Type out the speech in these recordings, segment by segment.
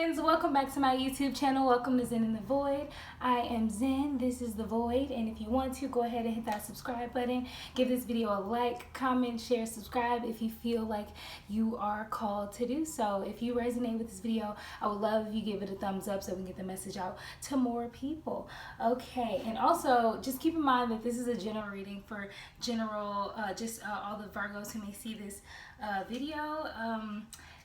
friends, welcome back to my YouTube channel. Welcome to Zen in the Void. I am Zen, this is the Void, and if you want to, go ahead and hit that subscribe button. Give this video a like, comment, share, subscribe if you feel like you are called to do so. If you resonate with this video, I would love if you give it a thumbs up so we can get the message out to more people. Okay, and also just keep in mind that this is a general reading for general, all the Virgos who may see this video.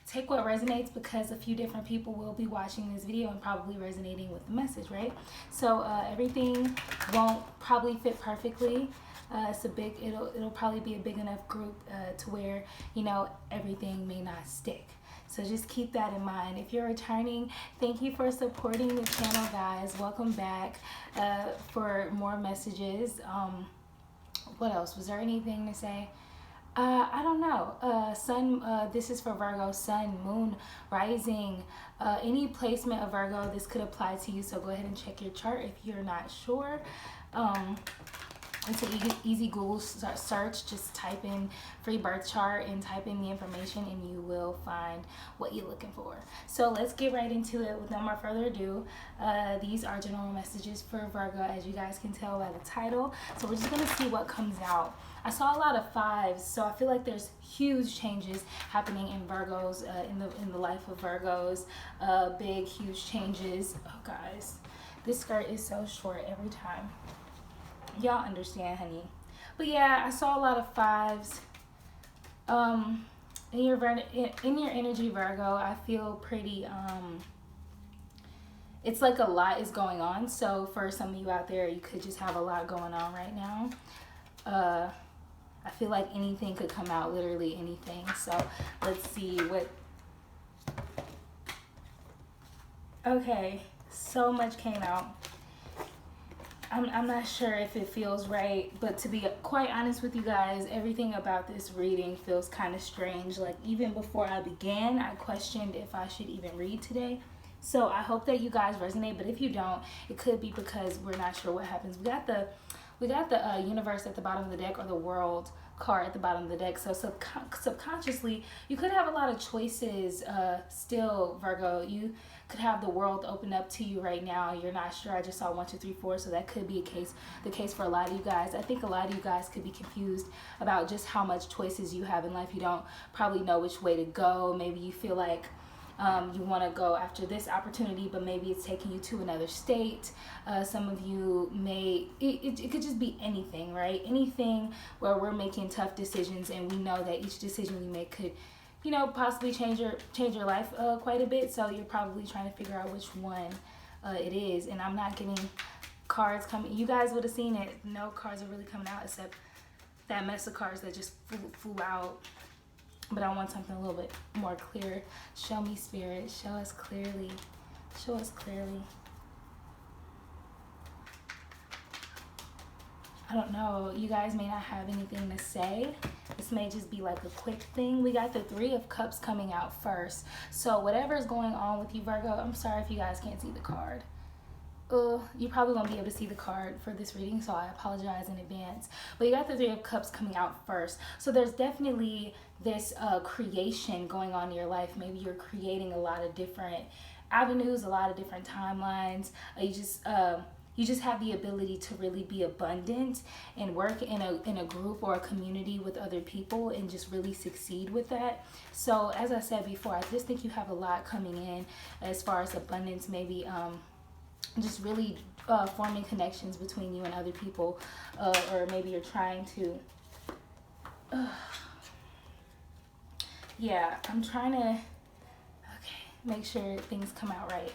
Take what resonates, because a few different people will be watching this video and probably resonating with the message, right? So everything won't probably fit perfectly. It'll probably be a big enough group to where, you know, everything may not stick. So just keep that in mind. If you're returning, thank you for supporting the channel, guys. Welcome back for more messages. What else? Was there anything to say? I don't know. This is for Virgo, sun, moon, rising, any placement of Virgo, this could apply to you. So go ahead and check your chart if you're not sure. It's an easy Google search. Just type in free birth chart and type in the information and you will find what you're looking for. So let's get right into it with no more further ado. These are general messages for Virgo, as you guys can tell by the title. So we're just going to see what comes out. I saw a lot of fives, so I feel like there's huge changes happening in Virgos, in the life of Virgos. Big, huge changes. Oh, guys, this skirt is so short every time. Y'all understand, honey. But yeah, I saw a lot of fives. In your energy, Virgo, I feel pretty. It's like a lot is going on. So for some of you out there, you could just have a lot going on right now. I feel like anything could come out, literally anything. So let's see what. Okay, so much came out. I'm not sure if it feels right, but to be quite honest with you guys, everything about this reading feels kind of strange. Like, even before I began, I questioned if I should even read today. So I hope that you guys resonate, but if you don't, it could be because we're not sure what happens. We got the universe at the bottom of the deck, or the world card at the bottom of the deck. So subconsciously, you could have a lot of choices still, Virgo. You could have the world open up to you right now. You're not sure. I just saw 1, 2, 3, 4. So that could be the case for a lot of you guys. I think a lot of you guys could be confused about just how much choices you have in life. You don't probably know which way to go. Maybe you feel like you want to go after this opportunity, but maybe it's taking you to another state. Some of you may, it could just be anything, right? Anything where we're making tough decisions, and we know that each decision we make could, you know, possibly change your life quite a bit. So you're probably trying to figure out which one it is. And I'm not getting cards coming. You guys would have seen it. No cards are really coming out except that mess of cards that just flew out. But I want something a little bit more clear. Show me, Spirit. Show us clearly. Show us clearly. I don't know. You guys may not have anything to say. This may just be like a quick thing. We got the 3 of Cups coming out first. So whatever's going on with you, Virgo, I'm sorry if you guys can't see the card. You probably won't be able to see the card for this reading, so I apologize in advance. But you got the 3 of Cups coming out first. So there's definitely this creation going on in your life. Maybe you're creating a lot of different avenues, a lot of different timelines. You just have the ability to really be abundant and work in a group or a community with other people and just really succeed with that. So as I said before, I just think you have a lot coming in as far as abundance, maybe just really forming connections between you and other people, or maybe you're trying to yeah, I'm trying to make sure things come out right.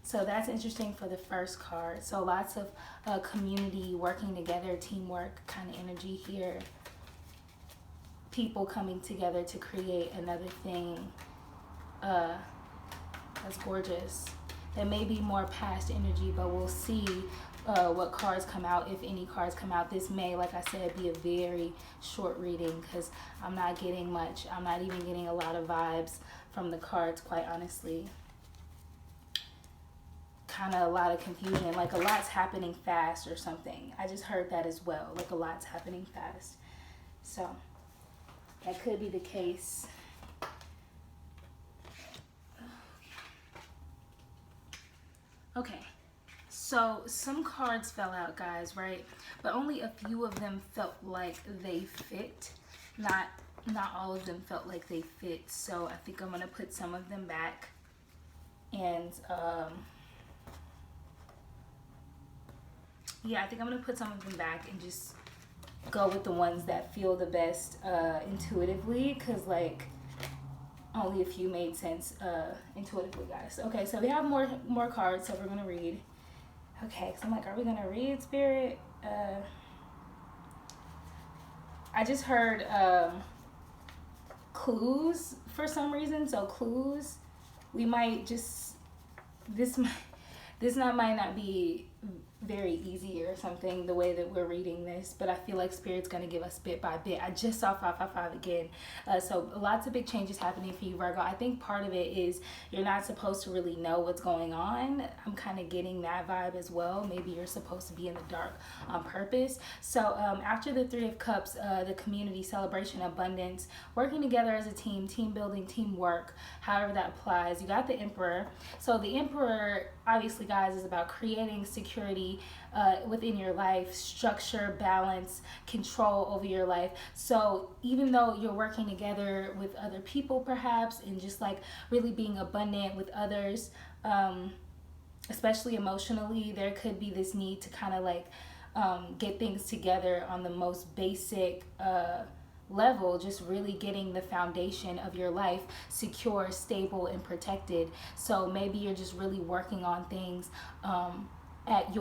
So that's interesting for the first card. So lots of community, working together, teamwork kind of energy here. People coming together to create another thing. That's gorgeous. That may be more past energy, but we'll see what cards come out, if any cards come out. This may, like I said, be a very short reading because I'm not getting much. I'm not even getting a lot of vibes from the cards, quite honestly. Kind of a lot of confusion, like a lot's happening fast or something. I just heard that as well, like a lot's happening fast. So that could be the case. Okay, so some cards fell out, guys, right? But only a few of them felt like they fit. Not all of them felt like they fit. So I think I'm gonna put some of them back, and yeah, I think I'm gonna put some of them back and just go with the ones that feel the best intuitively, because like only a few made sense intuitively, guys. Okay, so we have more cards, so we're gonna read. Okay, so I'm like, are we gonna read, Spirit? I just heard clues for some reason. So clues, we might just this might might not be very easy or something the way that we're reading this, but I feel like Spirit's going to give us bit by bit. I just saw 555 again, so lots of big changes happening for you, Virgo. I think part of it is you're not supposed to really know what's going on. I'm kind of getting that vibe as well. Maybe you're supposed to be in the dark on purpose. So after the Three of Cups, the community, celebration, abundance, working together as a team, team building, teamwork, however that applies, you got the Emperor. So the Emperor, obviously, guys, is about creating security within your life, structure, balance, control over your life. So even though you're working together with other people, perhaps, and just like really being abundant with others, especially emotionally, there could be this need to kind of like get things together on the most basic level, just really getting the foundation of your life secure, stable, and protected. So maybe you're just really working on things at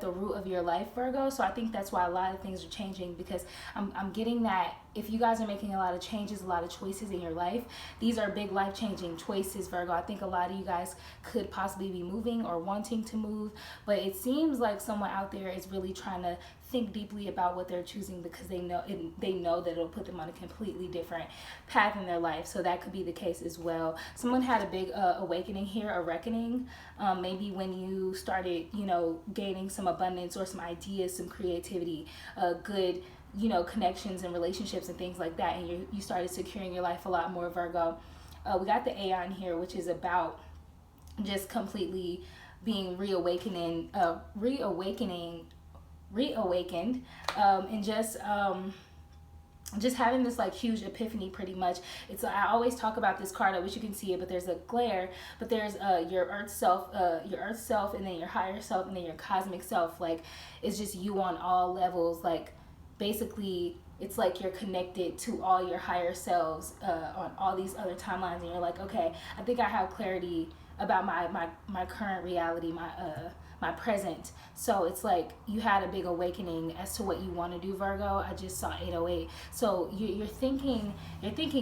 the root of your life, Virgo. So I think that's why a lot of things are changing, because I'm getting that if you guys are making a lot of changes, a lot of choices in your life, these are big life-changing choices, Virgo. I think a lot of you guys could possibly be moving or wanting to move, but it seems like someone out there is really trying to think deeply about what they're choosing, because they know that it'll put them on a completely different path in their life. So that could be the case as well. Someone had a big awakening here, a reckoning, maybe when you started, gaining some abundance or some ideas, some creativity, good, connections and relationships and things like that, and you started securing your life a lot more, Virgo. We got the Aeon here, which is about just completely being reawakened, and just having this like huge epiphany, pretty much. It's I always talk about this card. I wish you can see it, but there's a glare. But there's your earth self, and then your higher self, and then your cosmic self. Like, it's just you on all levels. Like, basically, it's like you're connected to all your higher selves on all these other timelines, and you're like, okay, I think I have clarity about my current reality, my present. So it's like you had a big awakening as to what you want to do, Virgo. I just saw 808. So you're thinking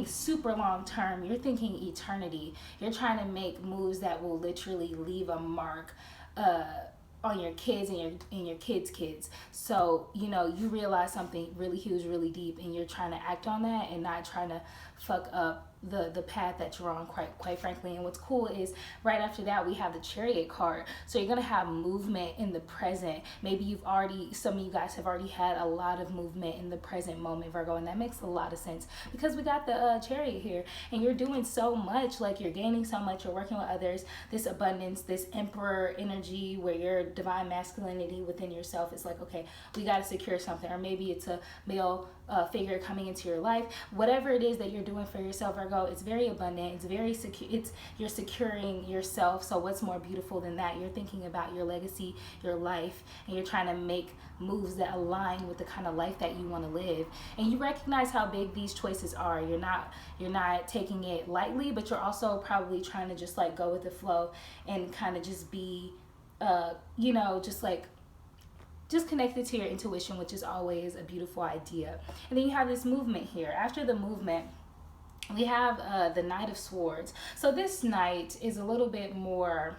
super long term. You're thinking eternity. You're trying to make moves that will literally leave a mark on your kids and your kids' kids. So you realize something really huge, really deep, and you're trying to act on that and not trying to fuck up the path that you're on, quite frankly. And what's cool is right after that we have the Chariot card. So you're gonna have movement in the present. Maybe some of you guys have already had a lot of movement in the present moment, Virgo, and that makes a lot of sense because we got the Chariot here, and you're doing so much. Like, you're gaining so much, you're working with others, this abundance, this Emperor energy where your divine masculinity within yourself is like, okay, we got to secure something. Or maybe it's a male figure coming into your life. Whatever it is that you're doing for yourself, Virgo, it's very abundant, it's very secure, you're securing yourself. So what's more beautiful than that? You're thinking about your legacy, your life, and you're trying to make moves that align with the kind of life that you want to live. And you recognize how big these choices are. You're not taking it lightly, but you're also probably trying to just like go with the flow and kind of just be just connected to your intuition, which is always a beautiful idea. And then you have this movement here. After the movement, we have the Knight of Swords. So this knight is a little bit more...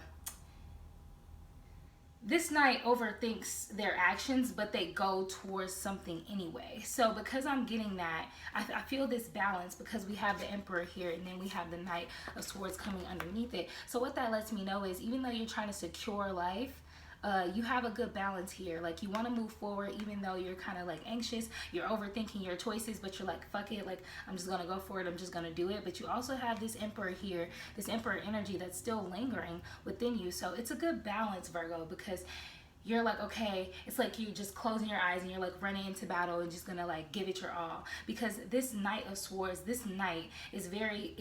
This knight overthinks their actions, but they go towards something anyway. So because I'm getting that, I feel this balance because we have the Emperor here and then we have the Knight of Swords coming underneath it. So what that lets me know is even though you're trying to secure life, you have a good balance here. Like, you want to move forward even though you're kind of like anxious, you're overthinking your choices, but you're like, fuck it, like, I'm just gonna go for it, I'm just gonna do it. But you also have this Emperor here, this Emperor energy that's still lingering within you. So it's a good balance, Virgo, because you're like, okay, it's like you just closing your eyes and you're like running into battle and just gonna like give it your all. Because this Knight of Swords, this Knight is very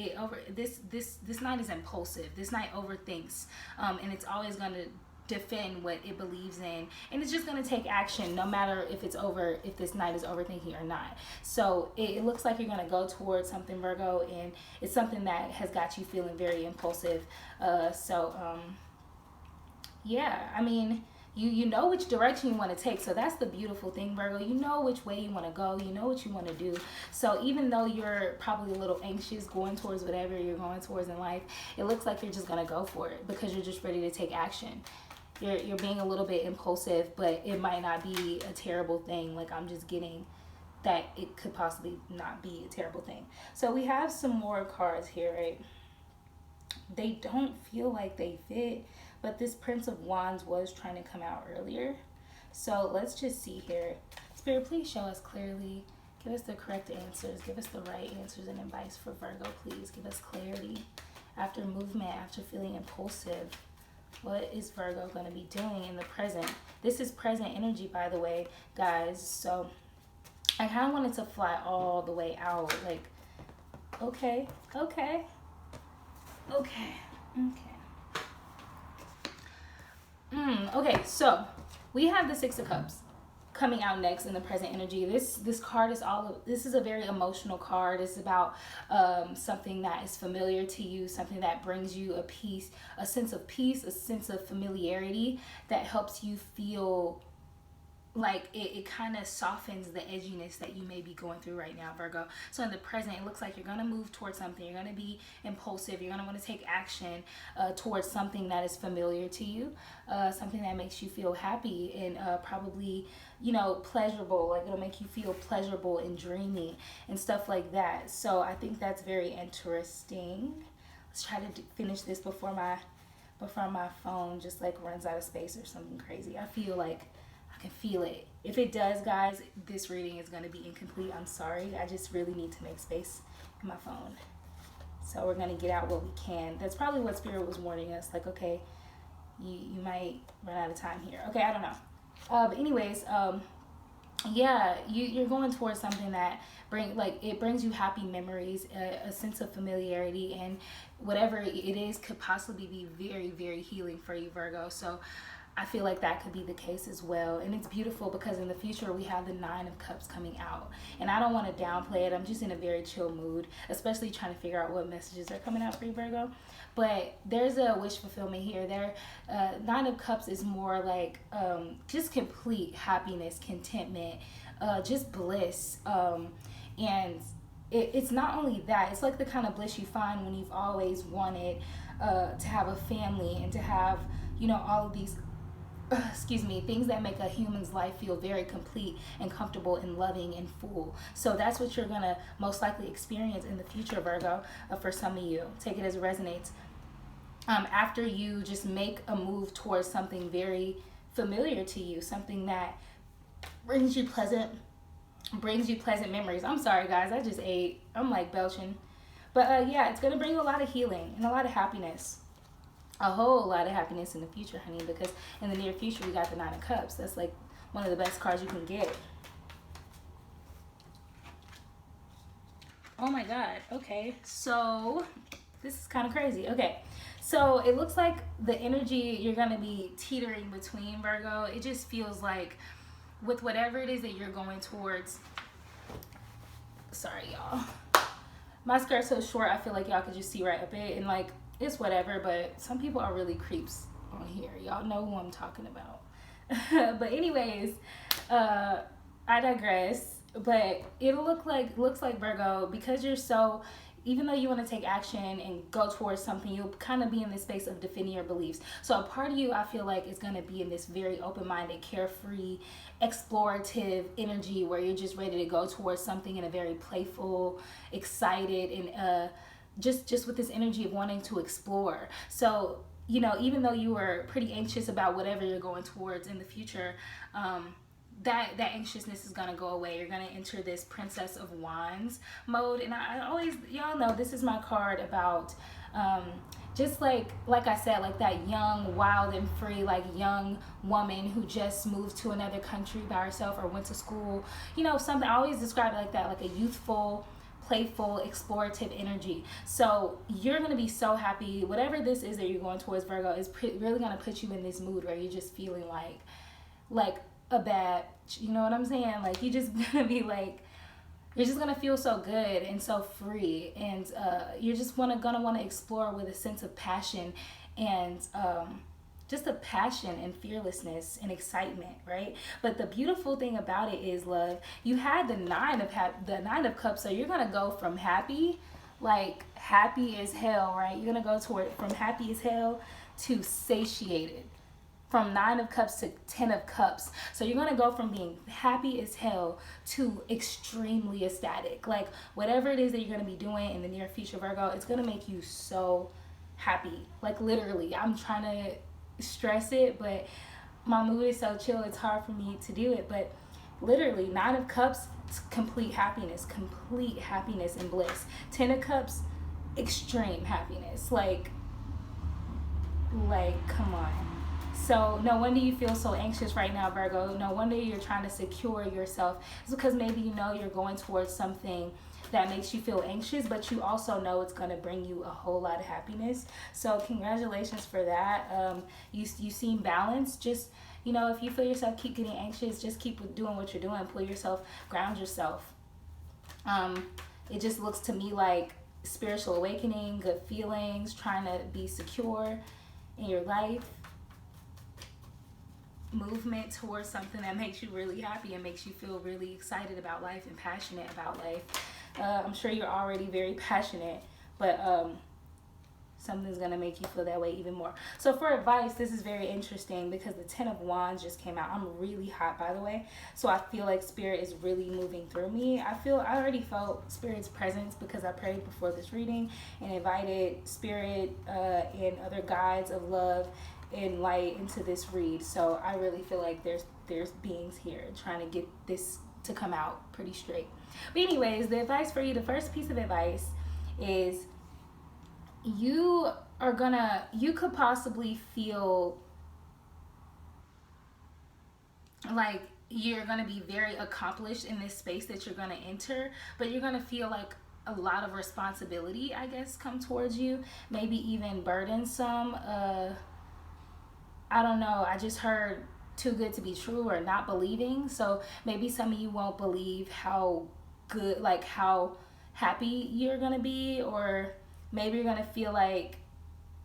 this Knight is impulsive. This Knight overthinks, and it's always gonna defend what it believes in, and it's just going to take action no matter if this Knight is overthinking or not. So it looks like you're going to go towards something, Virgo, and it's something that has got you feeling very impulsive. Yeah, I mean, you know which direction you want to take. So that's the beautiful thing, Virgo. You know which way you want to go. You know what you want to do. So even though you're probably a little anxious going towards whatever you're going towards in life, it looks like you're just going to go for it because you're just ready to take action. You're being a little bit impulsive, but it might not be a terrible thing. Like, I'm just getting that it could possibly not be a terrible thing. So we have some more cards here, right? They don't feel like they fit, but this Prince of Wands was trying to come out earlier. So let's just see here. Spirit, please show us clearly. Give us the correct answers. Give us the right answers and advice for Virgo, please. Give us clarity. After movement, after feeling impulsive, what is Virgo going to be doing in the present? This is present energy, by the way, guys. So I kind of wanted to fly all the way out. Like, okay. Okay, so we have the Six of Cups coming out next in the present energy. This card is this is a very emotional card. It's about something that is familiar to you, something that brings you a sense of peace, a sense of familiarity that helps you feel like it kind of softens the edginess that you may be going through right now, Virgo. So in the present, it looks like you're going to move towards something. You're going to be impulsive. You're going to want to take action towards something that is familiar to you, something that makes you feel happy and probably, you know, pleasurable. Like, it'll make you feel pleasurable and dreamy and stuff like that. So I think that's very interesting. Let's try to finish this before my phone just like runs out of space or something crazy. I feel like I can feel it. If it does, guys, this reading is going to be incomplete. I'm sorry. I just really need to make space in my phone. So we're going to get out what we can. That's probably what Spirit was warning us. Like, okay, you might run out of time here. Okay, I don't know. But anyways, yeah, you're going towards something that brings you happy memories, a sense of familiarity, and whatever it is could possibly be very, very healing for you, Virgo. So I feel like that could be the case as well. And it's beautiful because in the future we have the Nine of Cups coming out. And I don't want to downplay it. I'm just in a very chill mood, especially trying to figure out what messages are coming out for you, Virgo. But there's a wish fulfillment here. Nine of Cups is more like just complete happiness, contentment, just bliss. And it's not only that. It's like the kind of bliss you find when you've always wanted to have a family and to have, you know, all of these things that make a human's life feel very complete and comfortable and loving and full. So that's what you're gonna most likely experience in the future, Virgo, for some of you. Take it as it resonates. After you just make a move towards something very familiar to you, something that brings you pleasant memories. I'm sorry, guys, I just ate. I'm like belching. But yeah, it's gonna bring you a lot of healing and a lot of happiness. A whole lot of happiness in the future, honey, because in the near future we got the Nine of Cups. That's like one of the best cards you can get. Oh my God. Okay, so this is kind of crazy. Okay, so it looks like the energy you're gonna be teetering between, Virgo. It just feels like with whatever it is that you're going towards. Sorry, y'all. My skirt's so short, I feel like y'all could just see right up it, and like, it's whatever, but some people are really creeps on here. Y'all know who I'm talking about. But anyways, I digress. But it looks like Virgo, because you're so, even though you want to take action and go towards something, you'll kind of be in this space of defending your beliefs. So a part of you, I feel like, is going to be in this very open-minded, carefree, explorative energy where you're just ready to go towards something in a very playful, excited, and just with this energy of wanting to explore. So you know, even though you were pretty anxious about whatever you're going towards in the future, that anxiousness is gonna go away. You're gonna enter this Princess of Wands mode, and I always, y'all know, this is my card about just like I said, like that young, wild and free, like young woman who just moved to another country by herself or went to school. You know, something I always describe it like that, like a youthful, playful, explorative energy. So you're gonna be so happy. Whatever this is that you're going towards, Virgo, is really gonna put you in this mood where you're just feeling like a bad, you know what I'm saying? Like you're just gonna be like, you're just gonna feel so good and so free, and you're just gonna want to explore with a sense of passion and just a passion and fearlessness and excitement, right? But the beautiful thing about it is, love, you had the nine of cups, so you're gonna go from happy, like happy as hell, right? You're gonna go toward from happy as hell to satiated, from nine of cups to 10 of cups. So you're gonna go from being happy as hell to extremely ecstatic. Like whatever it is that you're gonna be doing in the near future, Virgo, it's gonna make you so happy. Like literally, I'm trying to stress it, but my mood is so chill, it's hard for me to do it. But literally, nine of cups, complete happiness and bliss. 10 of cups, extreme happiness. Like come on. So no wonder you feel so anxious right now, Virgo. No wonder you're trying to secure yourself. It's because maybe you know you're going towards something that makes you feel anxious, but you also know it's going to bring you a whole lot of happiness. So congratulations for that. You seem balanced. Just, you know, if you feel yourself keep getting anxious, just keep doing what you're doing. Pull yourself, ground yourself. It just looks to me like spiritual awakening, good feelings, trying to be secure in your life. Movement towards something that makes you really happy and makes you feel really excited about life and passionate about life. I'm sure you're already very passionate, but something's gonna make you feel that way even more. So for advice, this is very interesting because the 10 of Wands just came out. I'm really hot, by the way, so I feel like Spirit is really moving through me. I already felt Spirit's presence because I prayed before this reading and invited Spirit and other guides of love and light into this read. So I really feel like there's beings here trying to get this to come out pretty straight. But anyways, the advice for you, the first piece of advice is you could possibly feel like you're gonna be very accomplished in this space that you're gonna enter, but you're gonna feel like a lot of responsibility, I guess, come towards you, maybe even burdensome. I don't know, I just heard too good to be true or not believing. So maybe some of you won't believe how good, like how happy you're gonna be, or maybe you're gonna feel like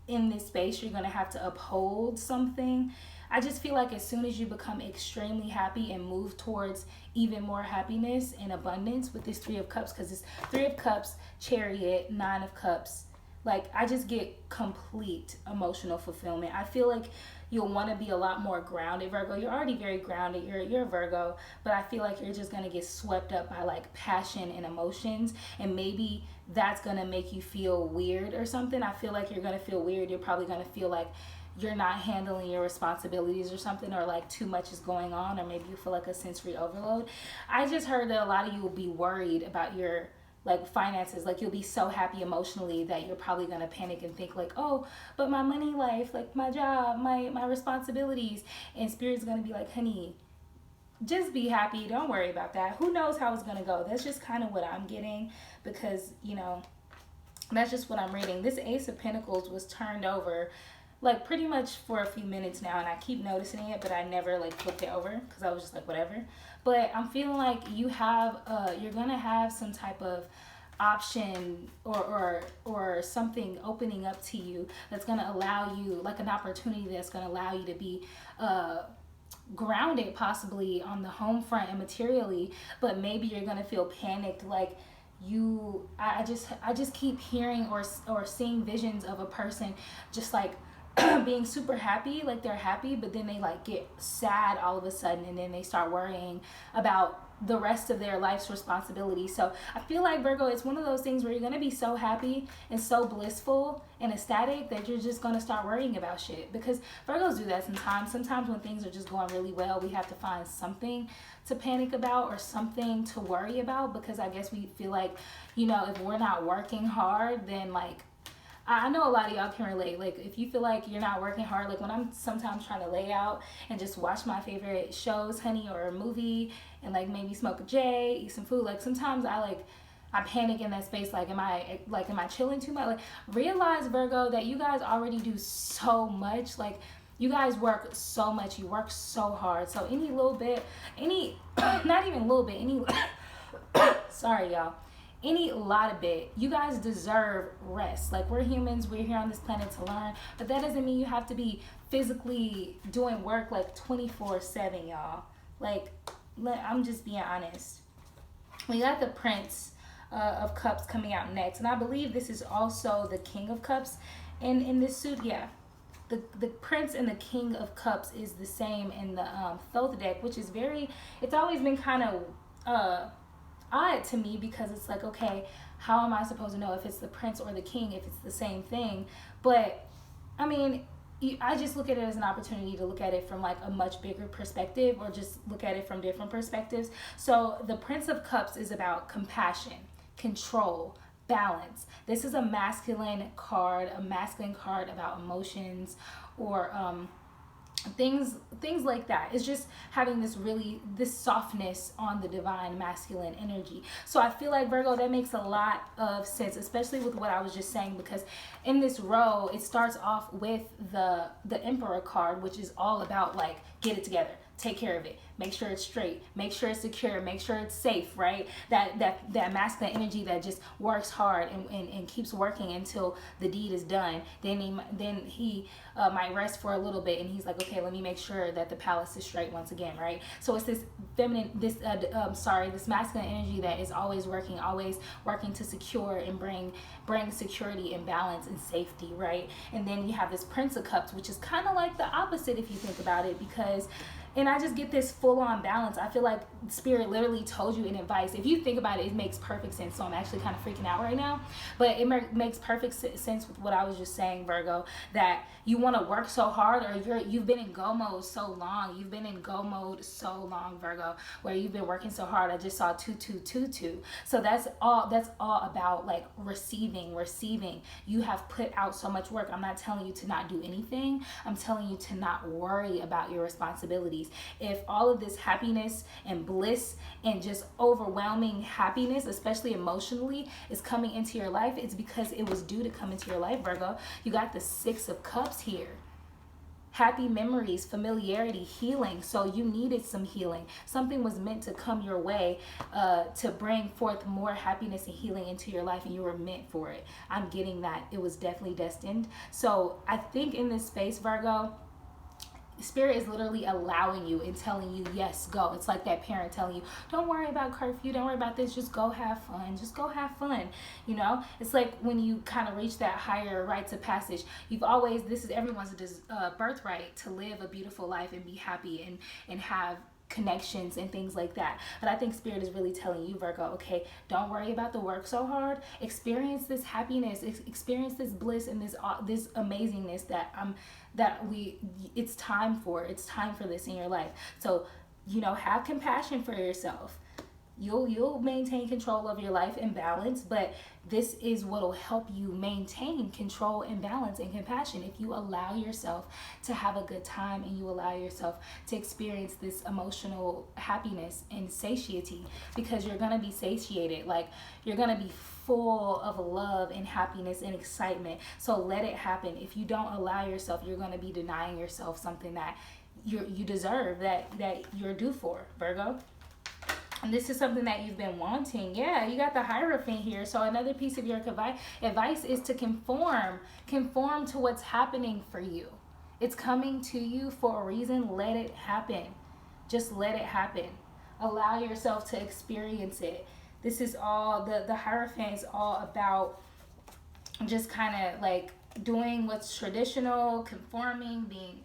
in this space you're gonna have to uphold something. I just feel like as soon as you become extremely happy and move towards even more happiness and abundance with this 3 of Cups, because it's 3 of Cups, Chariot, 9 of Cups, like I just get complete emotional fulfillment. I feel like you'll want to be a lot more grounded, Virgo. You're already very grounded. You're a Virgo, but I feel like you're just going to get swept up by like passion and emotions, and maybe that's going to make you feel weird or something. I feel like you're going to feel weird. You're probably going to feel like you're not handling your responsibilities or something, or like too much is going on, or maybe you feel like a sensory overload. I just heard that a lot of you will be worried about your like finances. Like you'll be so happy emotionally that you're probably gonna panic and think like, oh, but my money life, like my job, my responsibilities. And Spirit's gonna be like, honey, just be happy, don't worry about that. Who knows how it's gonna go? That's just kind of what I'm getting, because you know, that's just what I'm reading. This Ace of Pentacles was turned over like pretty much for a few minutes now, and I keep noticing it, but I never like flipped it over because I was just like, whatever. But I'm feeling like you have you're gonna have some type of option or something opening up to you that's gonna allow you, like an opportunity that's gonna allow you to be grounded, possibly on the home front and materially. But maybe you're gonna feel panicked, like I just keep hearing or seeing visions of a person just like being super happy, like they're happy, but then they like get sad all of a sudden, and then they start worrying about the rest of their life's responsibility. So I feel like Virgo, it's one of those things where you're going to be so happy and so blissful and ecstatic that you're just going to start worrying about shit, because Virgos do that sometimes when things are just going really well, we have to find something to panic about or something to worry about, because I guess we feel like, you know, if we're not working hard, then like, I know a lot of y'all can relate. Like, if you feel like you're not working hard, like when I'm sometimes trying to lay out and just watch my favorite shows, honey, or a movie, and like maybe smoke a J, eat some food, like sometimes I panic in that space. Like, am I chilling too much? Like, realize, Virgo, that you guys already do so much. Like, you guys work so much. You work so hard. So any little bit, not even a little bit, sorry, y'all. Any lot of bit, you guys deserve rest. Like, we're humans, we're here on this planet to learn, but that doesn't mean you have to be physically doing work like 24/7, y'all. Like, I'm just being honest. We got the Prince of Cups coming out next, and I believe this is also the King of Cups in this suit. Yeah, the Prince and the King of Cups is the same in the Thoth deck, which is it's always been kind of odd to me, because it's like, okay, how am I supposed to know if it's the Prince or the King if it's the same thing? But I mean, I just look at it as an opportunity to look at it from like a much bigger perspective, or just look at it from different perspectives. So the Prince of Cups is about compassion, control, balance. This is a masculine card about emotions, or things like that. It's just having this softness on the divine masculine energy. So I feel like, Virgo, that makes a lot of sense, especially with what I was just saying, because in this row it starts off with the Emperor card, which is all about like, get it together, take care of it, make sure it's straight, make sure it's secure, make sure it's safe, right? That masculine energy that just works hard and keeps working until the deed is done. Then he might rest for a little bit, and he's like, okay, let me make sure that the palace is straight once again, right? So it's this this masculine energy that is always working to secure and bring security and balance and safety, right? And then you have this Prince of Cups, which is kind of like the opposite if you think about it, because and I just get this full-on balance. I feel like Spirit literally told you in advice. If you think about it, it makes perfect sense. So I'm actually kind of freaking out right now. But it makes perfect sense with what I was just saying, Virgo, that you want to work so hard, or you've been in go mode so long. You've been in go mode so long, Virgo, where you've been working so hard. I just saw 2222. So that's all about like receiving. You have put out so much work. I'm not telling you to not do anything. I'm telling you to not worry about your responsibilities. If all of this happiness and bliss and just overwhelming happiness, especially emotionally, is coming into your life, it's because it was due to come into your life, Virgo. You got the Six of Cups here. Happy memories, familiarity, healing. So you needed some healing. Something was meant to come your way to bring forth more happiness and healing into your life, and you were meant for it. I'm getting that. It was definitely destined. So I think in this space, Virgo, Spirit is literally allowing you and telling you, yes, go. It's like that parent telling you, don't worry about curfew, don't worry about this, just go have fun. You know, it's like when you kind of reach that higher rites of passage, this is everyone's birthright to live a beautiful life and be happy and have connections and things like that. But I think Spirit is really telling you, Virgo, okay, don't worry about the work so hard. Experience this happiness, experience this bliss and this amazingness it's time for this in your life. So, you know, have compassion for yourself. You'll maintain control of your life and balance, but this is what will help you maintain control and balance and compassion if you allow yourself to have a good time and you allow yourself to experience this emotional happiness and satiety, because you're going to be satiated. Like, you're going to be full of love and happiness and excitement. So let it happen. If you don't allow yourself, you're going to be denying yourself something that you deserve, that you're due for, Virgo. And this is something that you've been wanting. Yeah, you got the Hierophant here. So another piece of your advice is to conform to what's happening for you. It's coming to you for a reason. Let it happen. Just let it happen. Allow yourself to experience it. This is all, the Hierophant is all about just kind of like doing what's traditional, conforming, being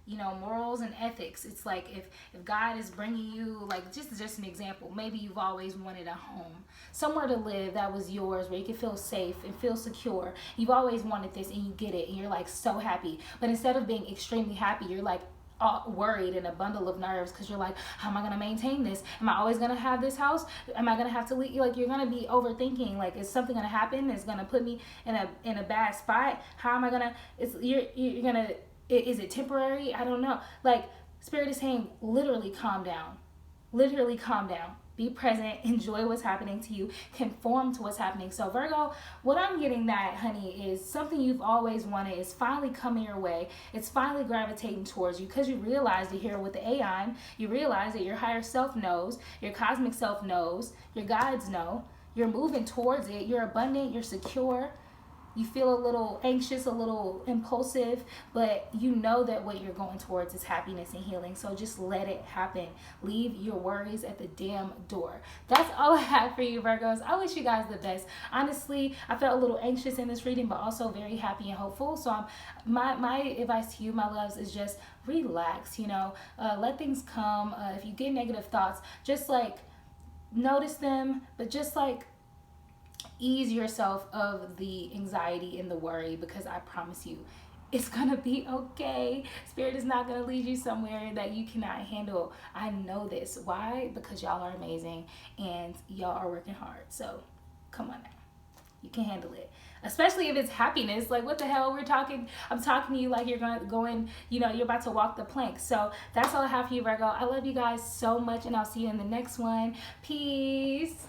you know, morals and ethics. It's like if God is bringing you, like, just an example, maybe you've always wanted a home, somewhere to live that was yours, where you can feel safe and feel secure. You've always wanted this and you get it and you're like so happy. But instead of being extremely happy, you're like all worried and a bundle of nerves, because you're like, how am I going to maintain this? Am I always going to have this house? Am I going to have to leave? Like, you're going to be overthinking, like, is something going to happen? It's going to put me in a bad spot. How am I going to, you're going to, is it temporary? I don't know. Like, Spirit is saying, literally calm down. Literally calm down. Be present. Enjoy what's happening to you. Conform to what's happening. So Virgo, what I'm getting that, honey, is something you've always wanted is finally coming your way. It's finally gravitating towards you, because you realize that here with the AI, you realize that your higher self knows, your cosmic self knows, your guides know. You're moving towards it. You're abundant. You're secure. You feel a little anxious, a little impulsive, but you know that what you're going towards is happiness and healing. So just let it happen. Leave your worries at the damn door. That's all I have for you, Virgos. I wish you guys the best. Honestly, I felt a little anxious in this reading, but also very happy and hopeful. So my advice to you, my loves, is just relax, you know, let things come. If you get negative thoughts, just like notice them, but just like ease yourself of the anxiety and the worry, because I promise you, it's gonna be okay. Spirit is not gonna lead you somewhere that you cannot handle. I know this. Why? Because y'all are amazing and y'all are working hard. So come on now. You can handle it. Especially if it's happiness. Like, what the hell? I'm talking to you like you're going, you know, you're about to walk the plank. So that's all I have for you, Virgo. I love you guys so much, and I'll see you in the next one. Peace.